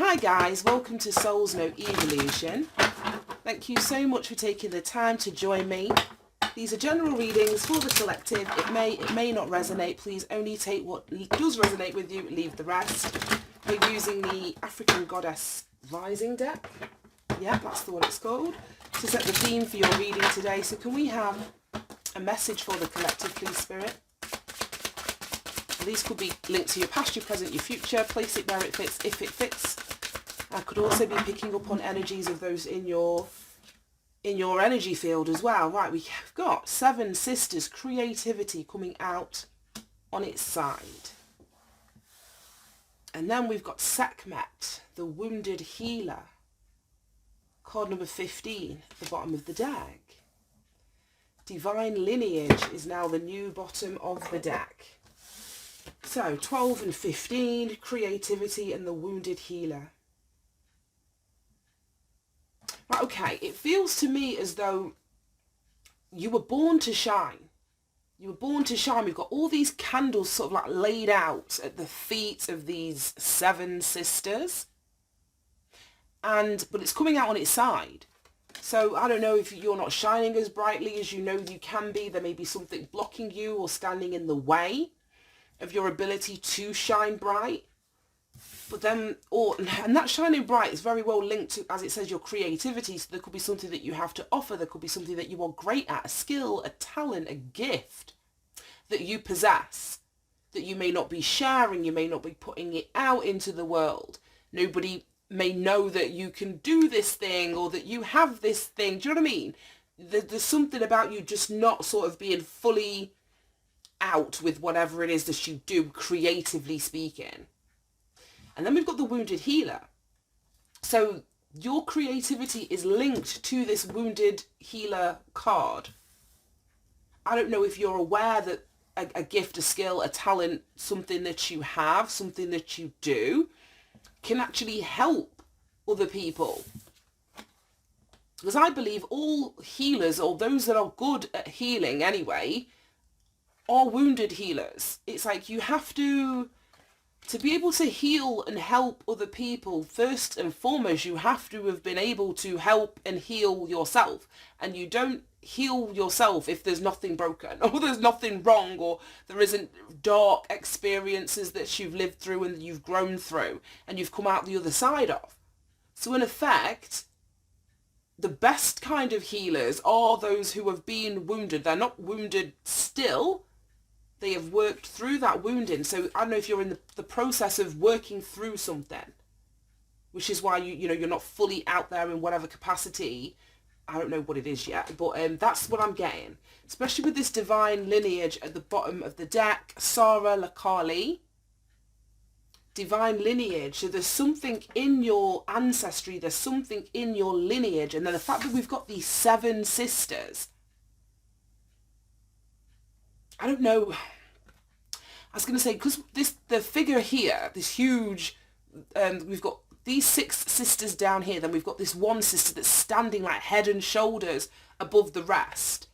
Hi guys, welcome to Souls No Evolution. Thank you so much for taking the time to join me. These are general readings for the collective. It may not resonate. Please only take what does resonate with you, leave the rest. We're using the African Goddess Rising deck. Yeah, that's the one it's called. To set the theme for your reading today. So can we have a message for the collective, please, Spirit? These could be linked to your past, your present, your future. Place it where it fits, if it fits. I could also be picking up on energies of those in your energy field as well. Right, we've got Seven Sisters, creativity coming out on its side. And then we've got Sekhmet, the wounded healer. Card number 15 at the bottom of the deck. Divine lineage is now the new bottom of the deck. So 12 and 15, creativity and the wounded healer. Right, okay, it feels to me as though you were born to shine. You were born to shine. We've got all these candles sort of like laid out at the feet of these seven sisters. But it's coming out on its side. So I don't know if you're not shining as brightly as you know you can be. There may be something blocking you or standing in the way of your ability to shine bright. But then, and that shining bright is very well linked to, as it says, your creativity. So there could be something that you have to offer. There could be something that you are great at, a skill, a talent, a gift that you possess, that you may not be sharing. You may not be putting it out into the world. Nobody may know that you can do this thing or that you have this thing. Do you know what I mean? There's something about you just not sort of being fully out with whatever it is that you do, creatively speaking. And then we've got the wounded healer. So your creativity is linked to this wounded healer card. I don't know if you're aware that a gift, a skill, a talent, something that you have, something that you do, can actually help other people. Because I believe all healers, or those that are good at healing anyway, are wounded healers. It's like you have to be able to heal and help other people. First and foremost, you have to have been able to help and heal yourself. And you don't heal yourself if there's nothing broken or there's nothing wrong or there isn't dark experiences that you've lived through and you've grown through and you've come out the other side of. So in effect, the best kind of healers are those who have been wounded. They're not wounded still. They have worked through that wounding. So I don't know if you're in the process of working through something, which is why you're not fully out there in whatever capacity. I don't know what it is yet, but that's what I'm getting. Especially with this divine lineage at the bottom of the deck, Sara Lakali. Divine lineage. So there's something in your ancestry. There's something in your lineage. And then the fact that we've got these seven sisters. I don't know. I was going to say, because the figure here, this huge, we've got these six sisters down here, then we've got this one sister that's standing like head and shoulders above the rest.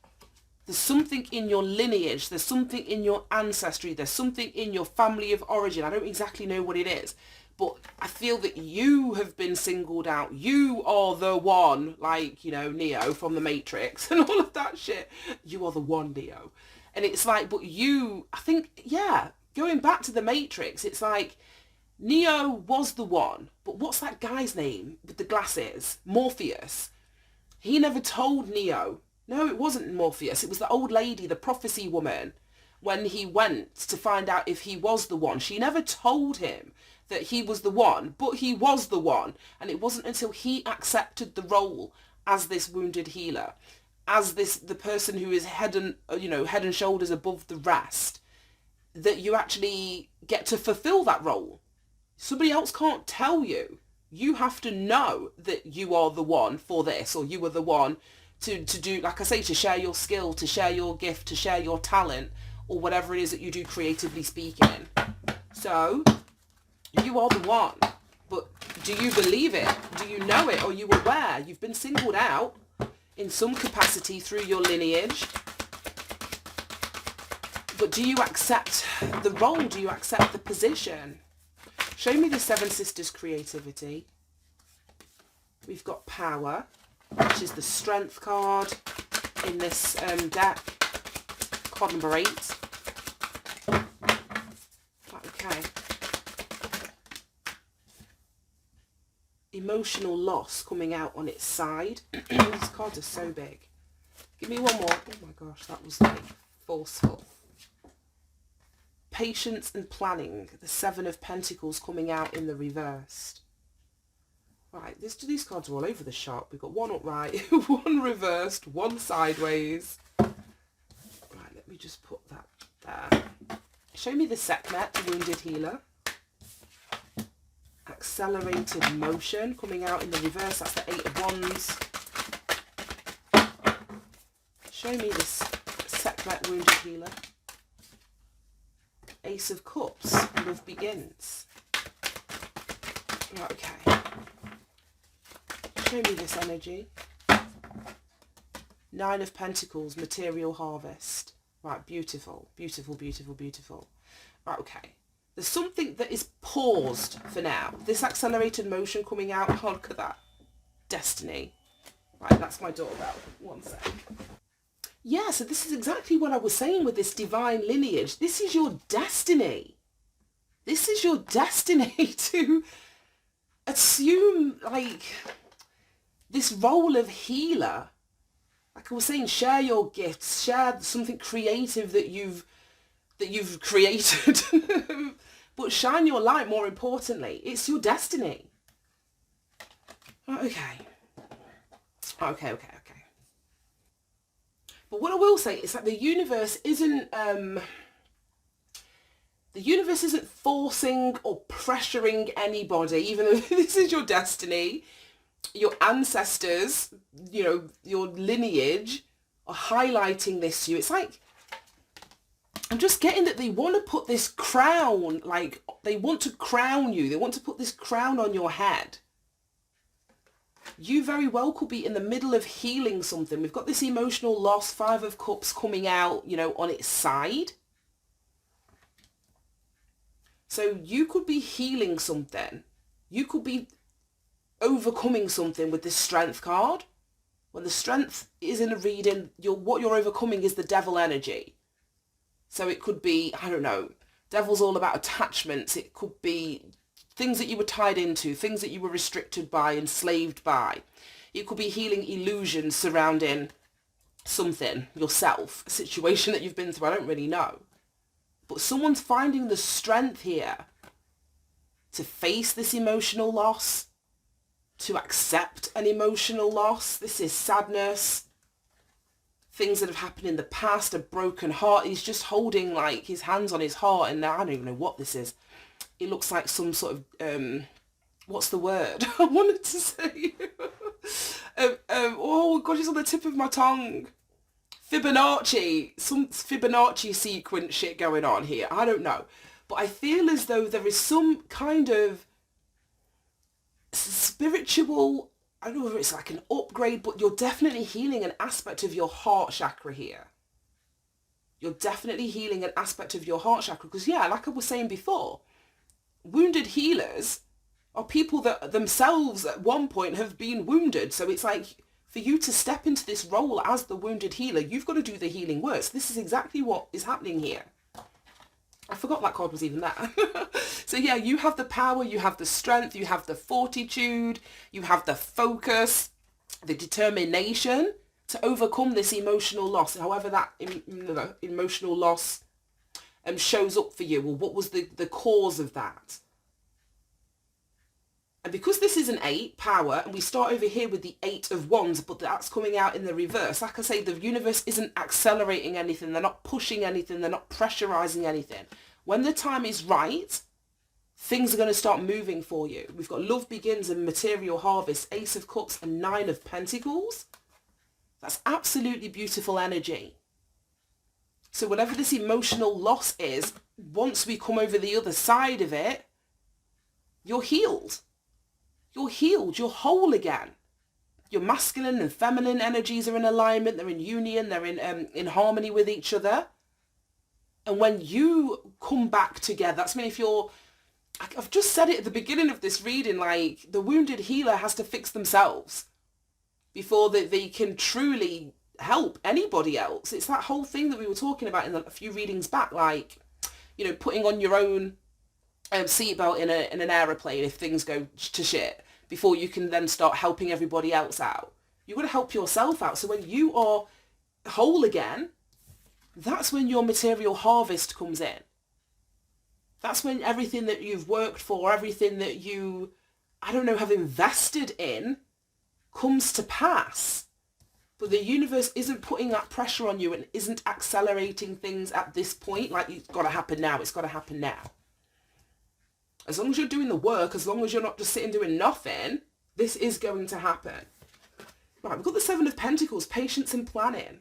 There's something in your lineage, there's something in your ancestry, there's something in your family of origin. I don't exactly know what it is, but I feel that you have been singled out. You are the one, like, Neo from the Matrix and all of that shit. You are the one, Neo. And it's like, but you, I think, yeah, going back to the Matrix, it's like, Neo was the one, but what's that guy's name with the glasses? Morpheus. He never told Neo. No, it wasn't Morpheus. It was the old lady, the prophecy woman, when he went to find out if he was the one. She never told him that he was the one, but he was the one. And it wasn't until he accepted the role as this wounded healer, as the person who is head and shoulders above the rest, that you actually get to fulfill that role. Somebody else can't tell you. You have to know that you are the one for this, or you are the one to do, like I say, to share your skill, to share your gift, to share your talent, or whatever it is that you do creatively speaking. So, you are the one. But do you believe it? Do you know it? Are you aware? You've been singled out in some capacity through your lineage. But do you accept the role? Do you accept the position? Show me the Seven Sisters creativity. We've got power, which is the strength card in this deck. Card number 8. Okay. Emotional loss coming out on its side. These cards are so big. Give me one more. Oh my gosh, that was like forceful. Patience and planning. The Seven of Pentacles coming out in the reversed. Right, these cards are all over the shop. We've got one upright, one reversed, one sideways. Right, let me just put that there. Show me the Sekhmet, the Wounded Healer. Accelerated motion coming out in the reverse. That's the Eight of Wands. Show me this Sekhmet, Wounded Healer. Ace of Cups, Love Begins. Right, okay. Show me this energy. Nine of Pentacles, Material Harvest. Right, beautiful, beautiful, beautiful, beautiful. Right, okay. There's something that is paused for now. This accelerated motion coming out. Oh, look at that. Destiny. Right, that's my doorbell. One sec. Yeah, so this is exactly what I was saying with this divine lineage. This is your destiny. This is your destiny to assume, like, this role of healer. Like I was saying, share your gifts, share something creative that you've created. But shine your light, more importantly. It's your destiny. Okay. Okay. But what I will say is that the universe isn't forcing or pressuring anybody, even though this is your destiny. Your ancestors, you know, your lineage are highlighting this to you. It's like, I'm just getting that they want to put this crown, like, they want to crown you. They want to put this crown on your head. You very well could be in the middle of healing something. We've got this emotional loss, Five of Cups coming out, you know, on its side. So you could be healing something. You could be overcoming something with this Strength card. When the Strength is in a reading, what you're overcoming is the Devil energy. So it could be, I don't know, Devil's all about attachments. It could be things that you were tied into, things that you were restricted by, enslaved by. It could be healing illusions surrounding something, yourself, a situation that you've been through. I don't really know. But someone's finding the strength here to face this emotional loss, to accept an emotional loss. This is sadness. Things that have happened in the past, a broken heart. He's just holding like his hands on his heart, and now I don't even know what this is. It looks like some sort of, what's the word? I wanted to say. Oh gosh, it's on the tip of my tongue. Fibonacci. Some Fibonacci sequence shit going on here. I don't know. But I feel as though there is some kind of spiritual, I don't know if it's like an upgrade, but you're definitely healing an aspect of your heart chakra here. You're definitely healing an aspect of your heart chakra. Because yeah, like I was saying before, wounded healers are people that themselves at one point have been wounded. So it's like, for you to step into this role as the wounded healer, you've got to do the healing work. So this is exactly what is happening here. I forgot that card was even there. So yeah, you have the power, you have the strength, you have the fortitude, you have the focus, the determination to overcome this emotional loss, however that emotional loss shows up for you, or what was the cause of that. And because this is an 8, power, and we start over here with the 8 of Wands, but that's coming out in the reverse. Like I say, the universe isn't accelerating anything. They're not pushing anything. They're not pressurizing anything. When the time is right, things are going to start moving for you. We've got Love Begins and Material Harvest, Ace of Cups and 9 of Pentacles. That's absolutely beautiful energy. So whatever this emotional loss is, once we come over the other side of it, you're healed. You're healed. You're whole again. Your masculine and feminine energies are in alignment. They're in union. They're in harmony with each other. And when you come back together, that's mean if you're I've just said it at the beginning of this reading, like the wounded healer has to fix themselves before they can truly help anybody else. It's that whole thing that we were talking about in a few readings back, like, you know, putting on your own seatbelt in an aeroplane if things go to shit before you can then start helping everybody else out. You've got to help yourself out. So when you are whole again, that's when your material harvest comes in. That's when everything that you've worked for, everything that you, I don't know, have invested in comes to pass. But the universe isn't putting that pressure on you and isn't accelerating things at this point. Like, it's got to happen now. It's got to happen now. As long as you're doing the work, as long as you're not just sitting doing nothing, this is going to happen. Right, we've got the Seven of Pentacles, patience and planning.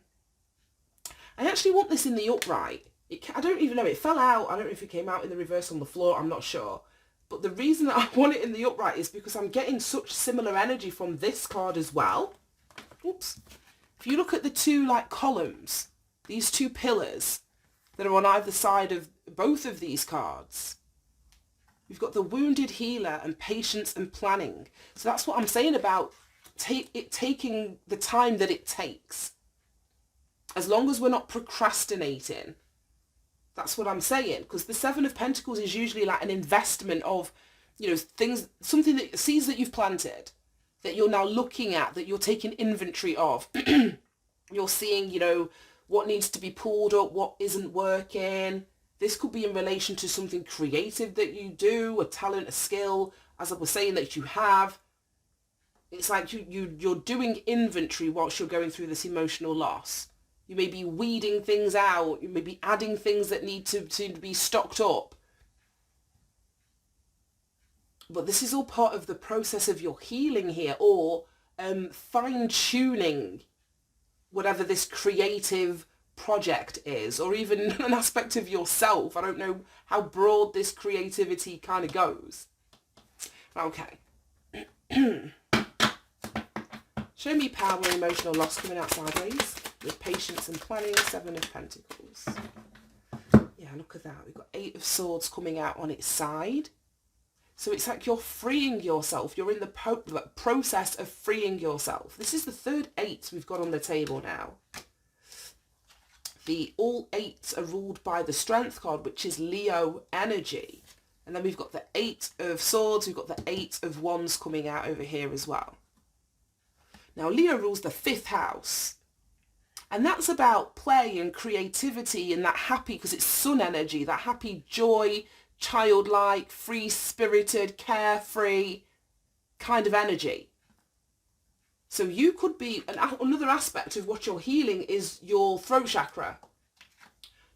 I actually want this in the upright. I don't even know, it fell out. I don't know if it came out in the reverse on the floor, I'm not sure. But the reason that I want it in the upright is because I'm getting such similar energy from this card as well. Oops. If you look at the two like columns, these two pillars that are on either side of both of these cards, we've got the wounded healer and patience and planning. So that's what I'm saying about it taking the time that it takes. As long as we're not procrastinating. That's what I'm saying. Because the Seven of Pentacles is usually like an investment of, you know, things, something that, seeds that you've planted, that you're now looking at, that you're taking inventory of. You're seeing, you know, what needs to be pulled up, what isn't working. This could be in relation to something creative that you do, a talent, a skill, as I was saying, that you have. It's like you're doing inventory whilst you're going through this emotional loss. You may be weeding things out. You may be adding things that need to be stocked up. But this is all part of the process of your healing here, or fine-tuning whatever this creative project is, or even an aspect of yourself. I don't know how broad this creativity kind of goes. Okay. Show me power, emotional loss coming out sideways with patience and planning. Seven of Pentacles. Yeah, look at that. We've got Eight of Swords coming out on its side. So it's like you're freeing yourself. You're in the process of freeing yourself. This is the third eight we've got on the table now. All eights are ruled by the Strength card, which is Leo energy. And then we've got the Eight of Swords. We've got the Eight of Wands coming out over here as well. Now, Leo rules the fifth house. And that's about play and creativity and that happy, because it's sun energy, that happy joy, childlike, free-spirited, carefree kind of energy. So you could be, another aspect of what you're healing is your throat chakra.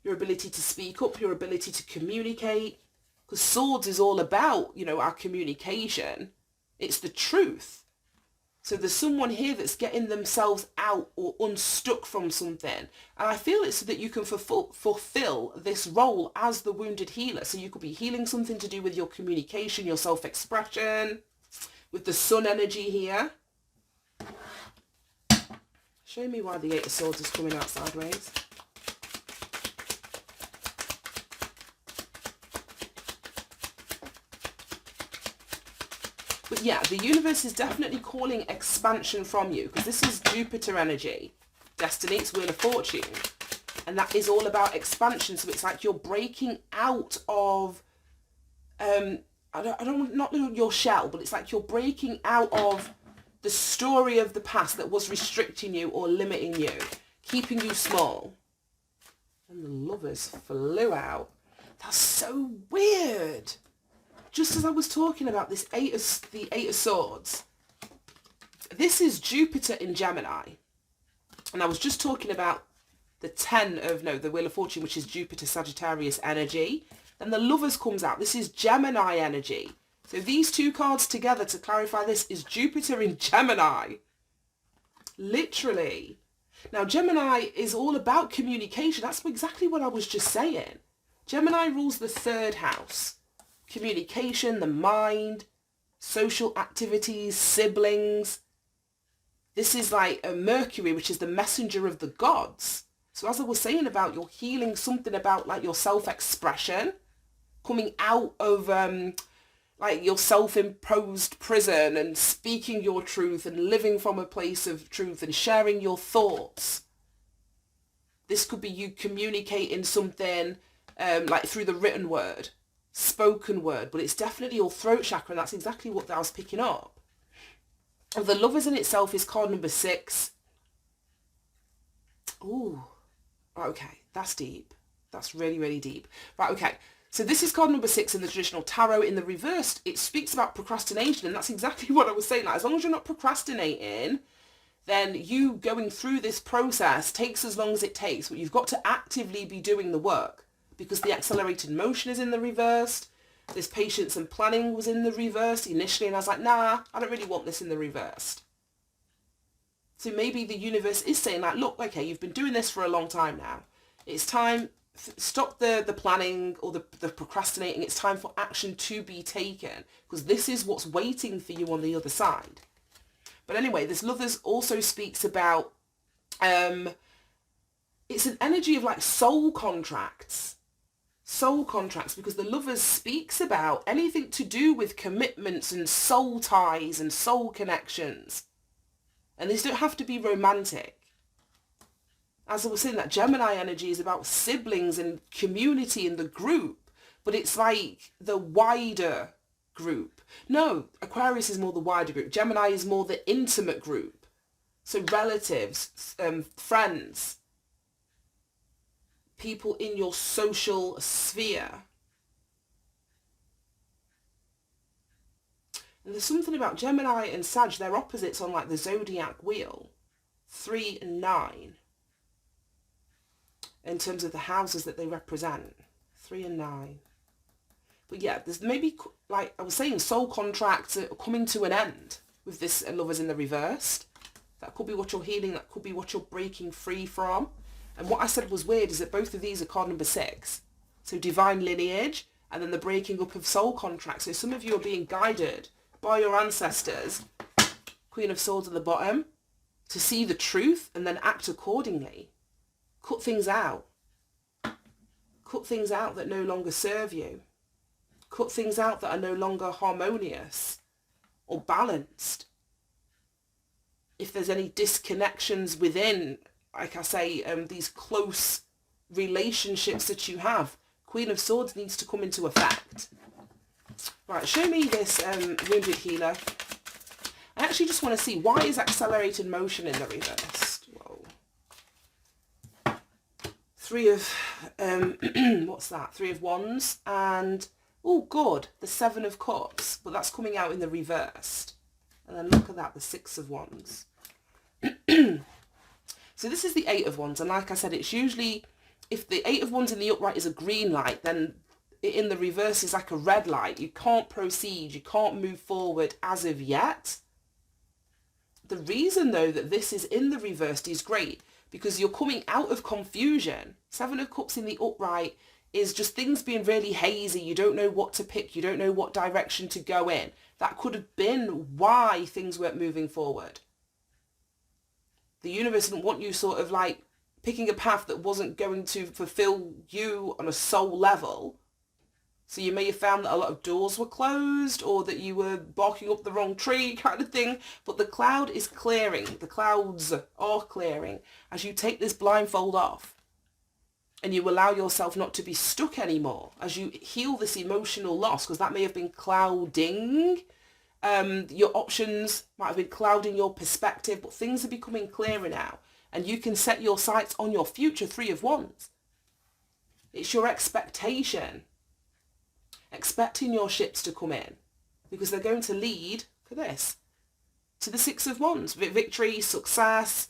Your ability to speak up, your ability to communicate. Because swords is all about, you know, our communication. It's the truth. So there's someone here that's getting themselves out or unstuck from something. And I feel it's so that you can fulfill this role as the wounded healer. So you could be healing something to do with your communication, your self-expression, with the sun energy here. Show me why the Eight of Swords is coming out sideways. But yeah, the universe is definitely calling expansion from you, because this is Jupiter energy. Destiny, it's Wheel of Fortune. And that is all about expansion. So it's like you're breaking out of, not your shell, but it's like you're breaking out of the story of the past that was restricting you or limiting you, keeping you small. And the Lovers flew out. That's so weird. Just as I was talking about the Eight of Swords, this is Jupiter in Gemini. And I was just talking about the Wheel of Fortune, which is Jupiter Sagittarius energy. Then the Lovers comes out. This is Gemini energy. So these two cards together, to clarify this, is Jupiter in Gemini. Literally. Now, Gemini is all about communication. That's exactly what I was just saying. Gemini rules the third house. Communication, the mind, social activities, siblings. This is like a Mercury, which is the messenger of the gods. So as I was saying about, you're healing something about like your self-expression, coming out of like your self-imposed prison and speaking your truth and living from a place of truth and sharing your thoughts. This could be you communicating something like through the written word, spoken word, but it's definitely your throat chakra, and that's exactly what I was picking up. The Lovers in itself is card number 6. Ooh, okay, that's deep. That's really, really deep. Right, okay. So this is card number 6 in the traditional tarot. In the reversed, it speaks about procrastination, and that's exactly what I was saying. Like, as long as you're not procrastinating, then you going through this process takes as long as it takes, but you've got to actively be doing the work, because the accelerated motion is in the reversed. This patience and planning was in the reversed initially, and I was like, nah, I don't really want this in the reversed. So maybe the universe is saying like, look, okay, you've been doing this for a long time now. It's time, stop the planning or the procrastinating. It's time for action to be taken, because this is what's waiting for you on the other side. But anyway, this Lovers also speaks about, it's an energy of like soul contracts, because the Lovers speaks about anything to do with commitments and soul ties and soul connections. And these don't have to be romantic. As I was saying, that Gemini energy is about siblings and community and the group, but it's like the wider group. No, Aquarius is more the wider group. Gemini is more the intimate group. So relatives, friends, people in your social sphere. And there's something about Gemini and Sag, they're opposites on like the zodiac wheel, 3 and 9, in terms of the houses that they represent, 3 and 9. But yeah, there's maybe, like I was saying, soul contracts are coming to an end with this Lovers in the reversed. That could be what you're healing, that could be what you're breaking free from. And what I said was weird is that both of these are card number 6. So divine lineage, and then the breaking up of soul contracts. So some of you are being guided by your ancestors, Queen of Swords at the bottom, to see the truth and then act accordingly. Cut things out. Cut things out that no longer serve you. Cut things out that are no longer harmonious or balanced. If there's any disconnections within, like I say, these close relationships that you have, Queen of Swords needs to come into effect. Right, show me this wounded healer. I actually just want to see, why is accelerated motion in the reversed? Whoa. 3 of, what's that? 3 of Wands and, oh good, the 7 of Cups, but that's coming out in the reversed. And then look at that, the 6 of Wands. So this is the 8 of Wands, and like I said, it's usually, if the 8 of Wands in the upright is a green light, then in the reverse is like a red light. You can't proceed, you can't move forward as of yet. The reason though that this is in the reversed is great, because you're coming out of confusion. 7 of Cups in the upright is just things being really hazy. You don't know what to pick, you don't know what direction to go in. That could have been why things weren't moving forward. The universe didn't want you sort of like picking a path that wasn't going to fulfill you on a soul level. So you may have found that a lot of doors were closed, or that you were barking up the wrong tree kind of thing. But the cloud is clearing. The clouds are clearing as you take this blindfold off and you allow yourself not to be stuck anymore, as you heal this emotional loss, because that may have been clouding. Your options might have been clouding your perspective, but things are becoming clearer now. And you can set your sights on your future, 3 of Wands. It's your expectation. Expecting your ships to come in, because they're going to lead, look at this, to the 6 of Wands. Victory, success.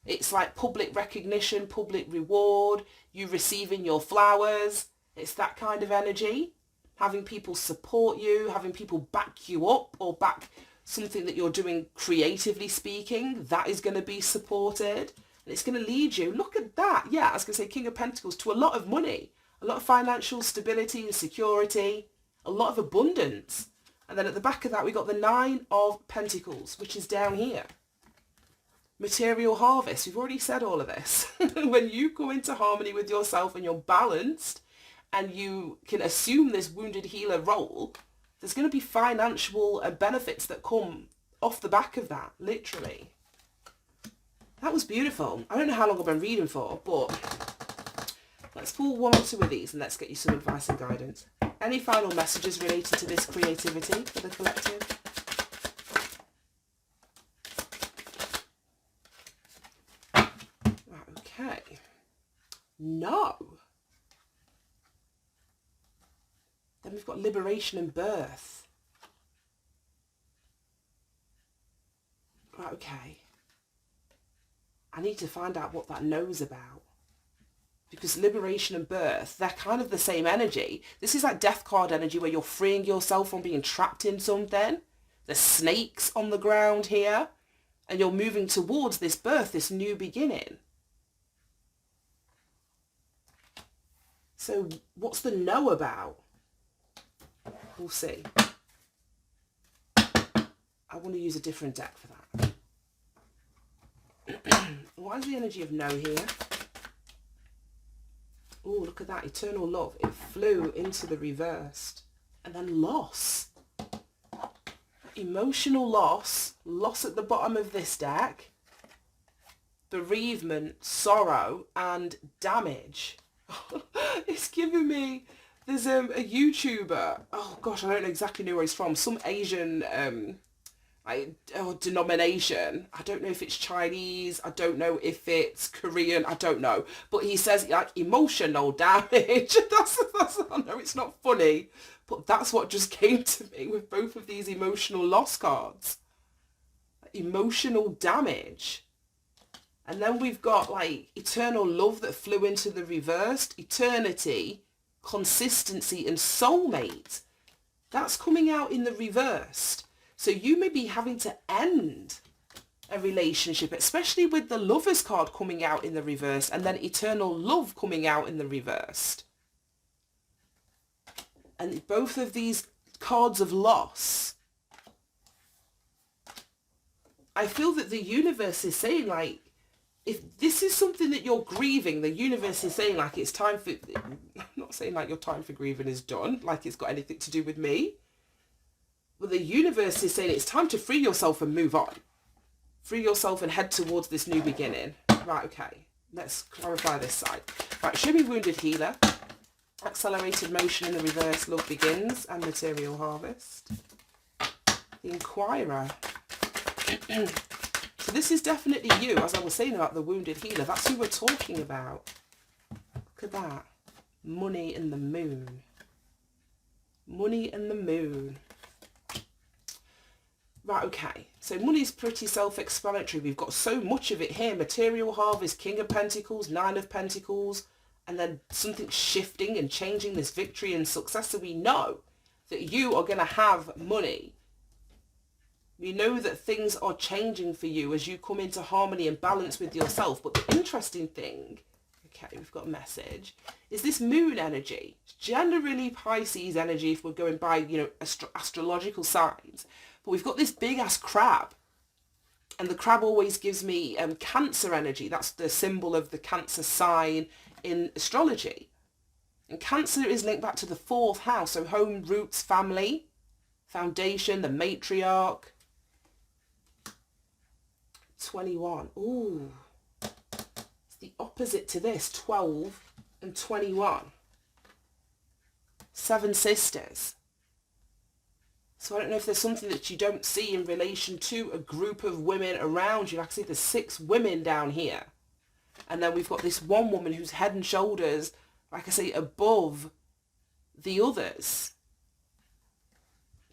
It's like public recognition, public reward, you receiving your flowers. It's that kind of energy. Having people support you, having people back you up, or back something that you're doing creatively speaking, that is going to be supported. And it's going to lead you, look at that, yeah, I was going to say King of Pentacles, to a lot of money. A lot of financial stability and security, a lot of abundance. And then at the back of that, we got the 9 of Pentacles, which is down here. Material harvest. We've already said all of this. When you go into harmony with yourself and you're balanced and you can assume this wounded healer role, there's going to be financial benefits that come off the back of that, literally. That was beautiful. I don't know how long I've been reading for, but let's pull one or two of these and let's get you some advice and guidance. Any final messages related to this creativity for the collective? Right, okay. No. Then we've got liberation and birth. Right, okay. I need to find out what that knows about. Because liberation and birth, they're kind of the same energy. This is like death card energy where you're freeing yourself from being trapped in something. There's snakes on the ground here. And you're moving towards this birth, this new beginning. So what's the know about? We'll see. I want to use a different deck for that. What is the energy of no here? Oh, look at that. Eternal love. It flew into the reversed. And then loss. Emotional loss. Loss at the bottom of this deck. Bereavement, sorrow, and damage. It's giving me... There's a YouTuber. Oh, gosh, I don't exactly know where he's from. Some Asian... denomination. I don't know if it's Chinese, I don't know if it's Korean, I don't know, but he says like emotional damage. that's I know it's not funny, but that's what just came to me with both of these emotional loss cards. Emotional damage. And then we've got like eternal love that flew into the reversed, eternity, consistency, and soulmate. That's coming out in the reversed. So you may be having to end a relationship, especially with the Lovers card coming out in the reverse and then eternal love coming out in the reversed. And both of these cards of loss, I feel that the universe is saying like, if this is something that you're grieving, the universe is saying like it's time for, I'm not saying like your time for grieving is done, like it's got anything to do with me. But the universe is saying it's time to free yourself and move on. Free yourself and head towards this new beginning. Right, okay. Let's clarify this side. Right, show me Wounded Healer. Accelerated motion in the reverse, love begins, and material harvest. The Inquirer. So this is definitely you, as I was saying about the Wounded Healer. That's who we're talking about. Look at that. Money and the Moon. Money and the Moon. Right, okay, so money's pretty self-explanatory. We've got so much of it here. Material harvest, King of Pentacles, Nine of Pentacles, and then something shifting and changing, this victory and success. So we know that you are going to have money. We know that things are changing for you as you come into harmony and balance with yourself. But the interesting thing, okay, we've got a message, is this moon energy. Generally Pisces energy if we're going by, you know, astrological signs. But we've got this big-ass crab. And the crab always gives me Cancer energy. That's the symbol of the Cancer sign in astrology. And Cancer is linked back to the 4th house. So home, roots, family, foundation, the matriarch. 21. Ooh. It's the opposite to this. 12 and 21. 7 sisters. So I don't know if there's something that you don't see in relation to a group of women around you. Like I see there's 6 women down here. And then we've got this one woman who's head and shoulders, like I say, above the others.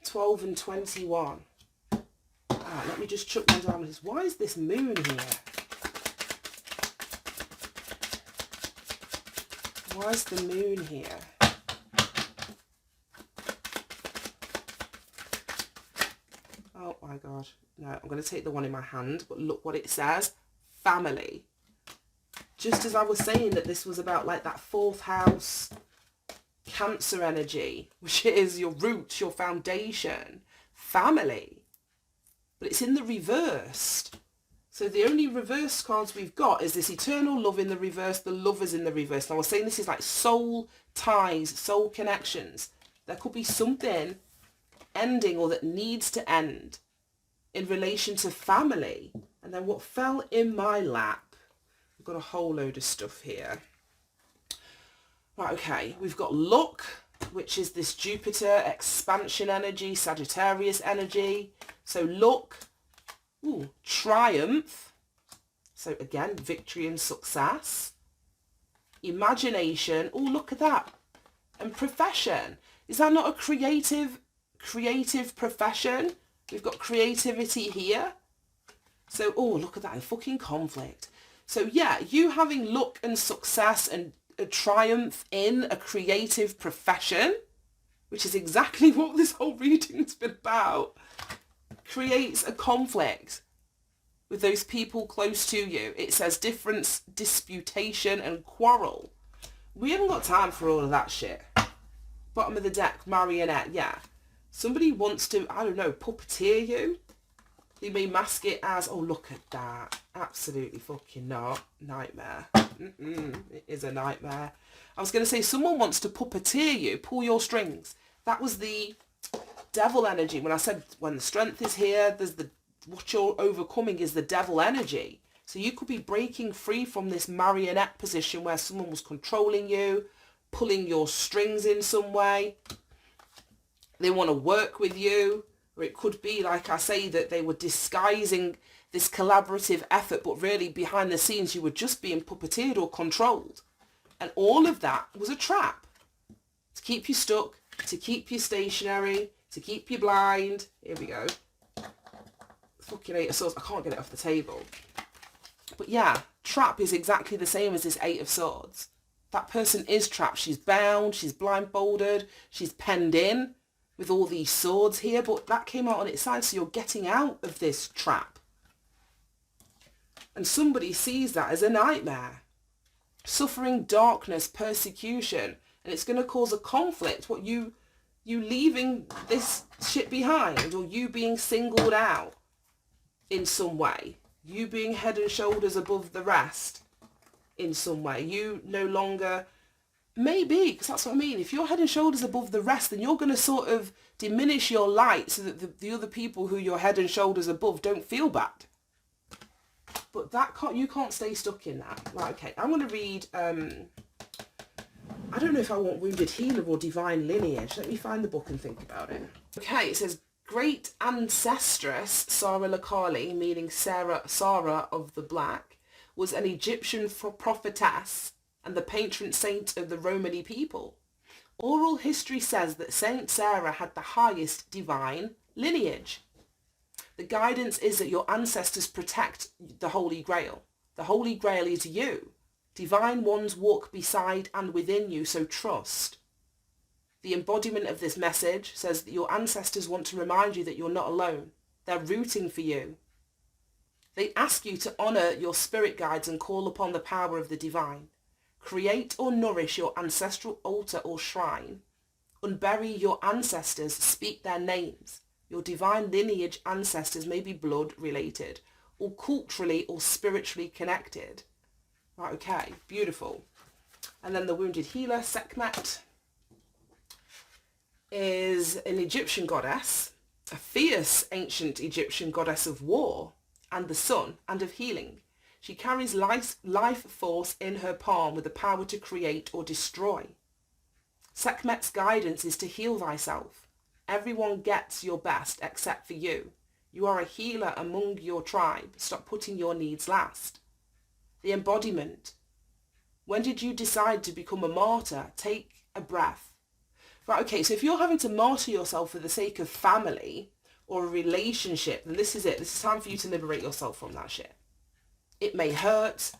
12 and 21. Alright, let me just chuck my diamonds. Why is this moon here? Why is the moon here? Oh my God. No, I'm going to take the one in my hand, but look what it says. Family. Just as I was saying that this was about like that 4th house Cancer energy, which is your roots, your foundation, family. But it's in the reversed. So the only reverse cards we've got is this eternal love in the reverse, the lovers in the reverse. Now I was saying this is like soul ties, soul connections. There could be something ending or that needs to end in relation to family. And then what fell in my lap, we've got a whole load of stuff here. Right, okay, we've got luck, which is this Jupiter expansion energy, Sagittarius energy. So luck, ooh, triumph. So again, victory and success. Imagination, oh, look at that. And profession. Is that not a creative profession? We've got creativity here. So, oh, look at that, fucking conflict. So yeah, you having luck and success and a triumph in a creative profession, which is exactly what this whole reading's been about, creates a conflict with those people close to you. It says difference, disputation and quarrel. We haven't got time for all of that shit. Bottom of the deck, marionette, yeah. Somebody wants to, I don't know, puppeteer you. They may mask it as, oh, look at that. Absolutely fucking not. Nightmare. It is a nightmare. I was going to say, someone wants to puppeteer you, pull your strings. That was the devil energy. When I said, when the strength is here, there's the, what you're overcoming is the devil energy. So you could be breaking free from this marionette position where someone was controlling you, pulling your strings in some way. They want to work with you. Or it could be, like I say, that they were disguising this collaborative effort, but really behind the scenes you were just being puppeteered or controlled. And all of that was a trap. To keep you stuck, to keep you stationary, to keep you blind. Here we go. Fucking 8 of Swords. I can't get it off the table. But yeah, trap is exactly the same as this 8 of Swords. That person is trapped. She's bound, she's blindfolded, she's penned in with all these swords here, but that came out on its side, so you're getting out of this trap. And somebody sees that as a nightmare. Suffering, darkness, persecution, and it's going to cause a conflict. What, you leaving this shit behind, or you being singled out in some way, you being head and shoulders above the rest in some way, you no longer... Maybe, because that's what I mean. If you're head and shoulders above the rest, then you're going to sort of diminish your light so that the other people who you're head and shoulders above don't feel bad. But that you can't stay stuck in that. Right, okay, I'm going to read, I don't know if I want Wounded Healer or Divine Lineage. Let me find the book and think about it. Okay, it says, Great Ancestress Sarah Lakali, meaning Sarah of the Black, was an Egyptian prophetess and the patron saint of the Romany people. Oral history says that Saint Sarah had the highest divine lineage. The guidance is that your ancestors protect the Holy Grail. The Holy Grail is you. Divine ones walk beside and within you, so trust. The embodiment of this message says that your ancestors want to remind you that you're not alone. They're rooting for you. They ask you to honour your spirit guides and call upon the power of the divine. Create or nourish your ancestral altar or shrine. Unbury your ancestors, speak their names. Your divine lineage ancestors may be blood related, or culturally or spiritually connected. Right, okay, beautiful. And then the Wounded Healer, Sekhmet, is an Egyptian goddess, a fierce ancient Egyptian goddess of war and the sun and of healing. She carries life force in her palm with the power to create or destroy. Sekhmet's guidance is to heal thyself. Everyone gets your best except for you. You are a healer among your tribe. Stop putting your needs last. The embodiment. When did you decide to become a martyr? Take a breath. Right, okay, so if you're having to martyr yourself for the sake of family or a relationship, then this is it. This is time for you to liberate yourself from that shit. It may hurt.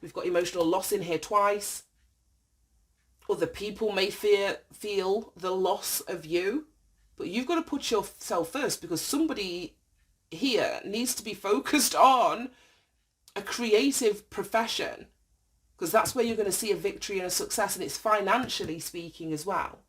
We've got emotional loss in here twice. Other people may feel the loss of you. But you've got to put yourself first, because somebody here needs to be focused on a creative profession, because that's where you're going to see a victory and a success, and it's financially speaking as well.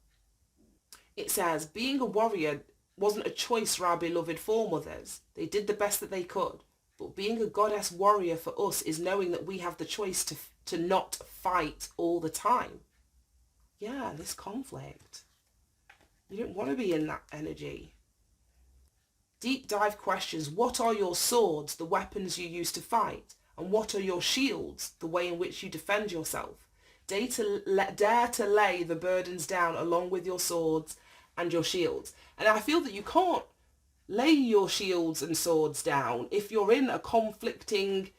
It says, being a warrior wasn't a choice for our beloved foremothers. They did the best that they could. But being a goddess warrior for us is knowing that we have the choice to not fight all the time. Yeah, this conflict. You don't want to be in that energy. Deep dive questions. What are your swords, the weapons you use to fight? And what are your shields, the way in which you defend yourself? Dare to lay the burdens down along with your swords and your shields. And I feel that you can't lay your shields and swords down if you're in a conflicting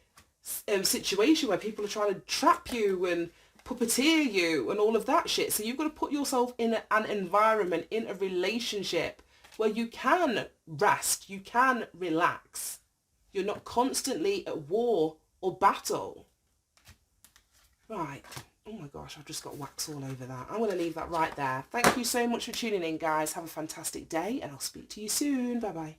situation where people are trying to trap you and puppeteer you and all of that shit. So you've got to put yourself in an environment, in a relationship where you can rest, you can relax. You're not constantly at war or battle. Right. Oh my gosh, I've just got wax all over that. I'm going to leave that right there. Thank you so much for tuning in, guys. Have a fantastic day, and I'll speak to you soon. Bye-bye.